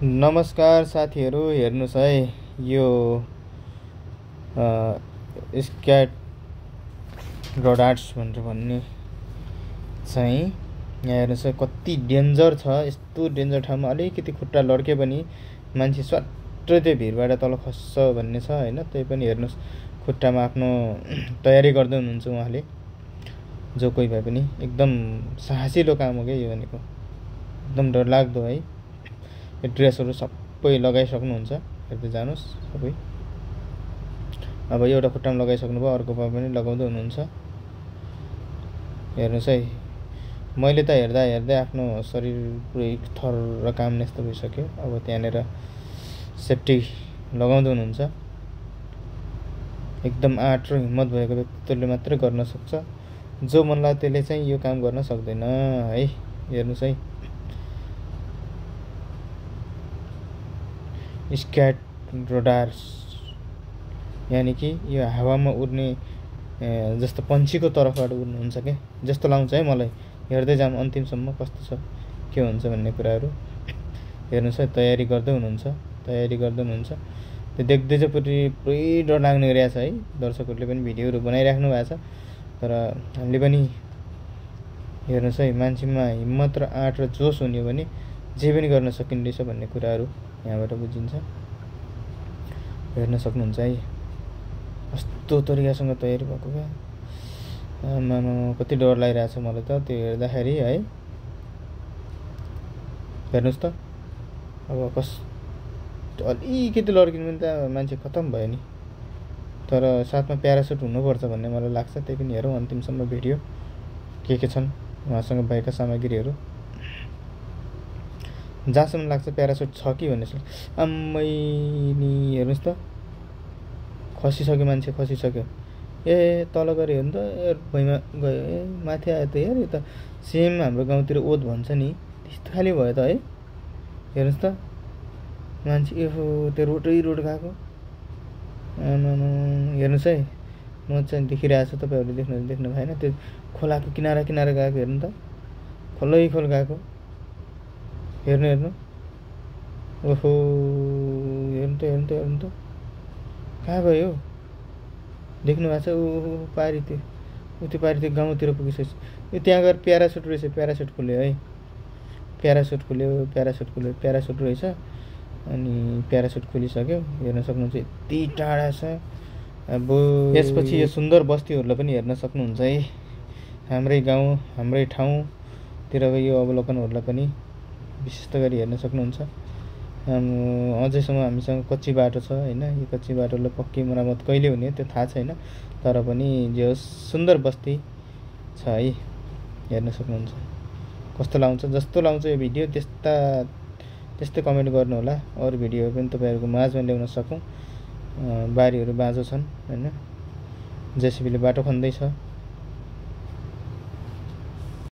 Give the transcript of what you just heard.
नमस्कार साथीहरू, हेर्नुहोस् है, यो स्क्याट रोडार्ट्स भनेर भन्ने चाहिँ यहाँ हेर्नुहोस् है, कति डेन्जर छ। यस्तो डेन्जर ठाउँमा अलिकति खुट्टा लड्के पनि मान्छे स्वाट्ट त्यो भिरबाट तल खस्छ भन्ने छ होइन। त्यही पनि हेर्नुहोस्, खुट्टामा आफ्नो तयारी गर्दै हुनुहुन्छ उहाँले। जो कोही भए पनि एकदम साहसिलो काम हो क्या यो भनेको, एकदम डरलाग्दो है। यो ड्रेसहरू सबै लगाइसक्नुहुन्छ, हेर्दै जानुहोस् सबै। अब एउटा खुट्टामा लगाइसक्नुभयो, अर्कोमा पनि लगाउँदै हुनुहुन्छ। हेर्नुहोस् है, मैले त हेर्दा हेर्दै आफ्नो शरीर पुरै थर काम्ने जस्तो भइसक्यो। अब त्यहाँनिर सेफ्टी लगाउँदै हुनुहुन्छ। एकदम आँट र हिम्मत भएको व्यक्तिले मात्रै गर्न सक्छ। जो मन लाग्यो त्यसले चाहिँ यो काम गर्न सक्दैन है। हेर्नुहोस् है, स्क्याट रोडार्स यानि कि यो हावामा उड्ने जस्तो पन्छीको तर्फबाट उड्नुहुन्छ क्या जस्तो लाग्छ है मलाई। हेर्दै जाऊँ अन्तिमसम्म कस्तो छ के हुन्छ भन्ने कुराहरू। हेर्नुहोस् है, तयारी गर्दै हुनुहुन्छ। त्यो देख्दै चाहिँ पुरै डर लाग्ने गरिरहेको छ है। दर्शकहरूले पनि भिडियोहरू बनाइराख्नु भएको छ। तर हामीले पनि हेर्नुहोस् है, मान्छेमा हिम्मत र आँट र जोस हुने हो भने जे पनि गर्न सकिँदैछ भन्ने कुराहरू यहाँबाट बुझिन्छ। हेर्न सक्नुहुन्छ है, कस्तो तरिकासँग तयारी भएको क्या। आमामा, कति डर लागिरहेको छ मलाई त त्यो हेर्दाखेरि है। हेर्नुहोस् त, अब अलिकति लड्किनु पनि त मान्छे खतम भयो नि। तर साथमा प्यारासुट हुनुपर्छ भन्ने मलाई लाग्छ। त्यही पनि हेरौँ अन्तिमसम्म भिडियो के छन् उहाँसँग भएका सामग्रीहरू। जहाँसम्म लाग्छ प्यारासुट छ कि भन्ने आम्मै नि। हेर्नुहोस् त, खसिसक्यो मान्छे, खसिसक्यो। ए तल गऱ्यो भने त भुइँमा गयो। ए माथि आयो त यार, यो त सेम हाम्रो गाउँतिर ओत भन्छ नि त्यस्तो खाले भयो त है। हेर्नुहोस् त मान्छे, यो त्यो रोड गएको। आमामा, हेर्नुहोस् है, म चाहिँ देखिरहेको छु, तपाईँहरूले देख्नु भएन। त्यो खोलाको किनारा गएको हेर्नु त, खोल गएको। हेर्नु ओहो, हेर्नु त कहाँ गयो देख्नु भएको छ। ऊ पारि त्यो गाउँतिर पुगिसकेछ। यो त्यहाँ गएर प्यारासुट रहेछ, प्यारासुट खुल्यो है। प्यारासुट रहेछ। अनि प्यारासुट खोलिसक्यो। हेर्न सक्नुहुन्छ यति टाढा छ। अब यसपछि यो सुन्दर बस्तीहरूलाई पनि हेर्न सक्नुहुन्छ है। हाम्रै गाउँ हाम्रै ठाउँतिरको यो अवलोकनहरूलाई पनि विशेष गरी हेर्न सक्नुहुन्छ। अझैसम्म हामीसँग कच्ची बाटो छ होइन। यो कच्ची बाटोलाई पक्की मरामत कहिले हुने त्यो थाहा छैन। तर पनि जे होस्, सुन्दर बस्ती छ है। हेर्न सक्नुहुन्छ कस्तो लाउँछ। जस्तो लाउँछ यो भिडियो त्यस्तै कमेन्ट गर्नु होला। अरू भिडियोहरू पनि तपाईँहरूको माझमा ल्याउन सकौँ। बारीहरू बाँझो छन् होइन। जेसिबीले बाटो खन्दैछ।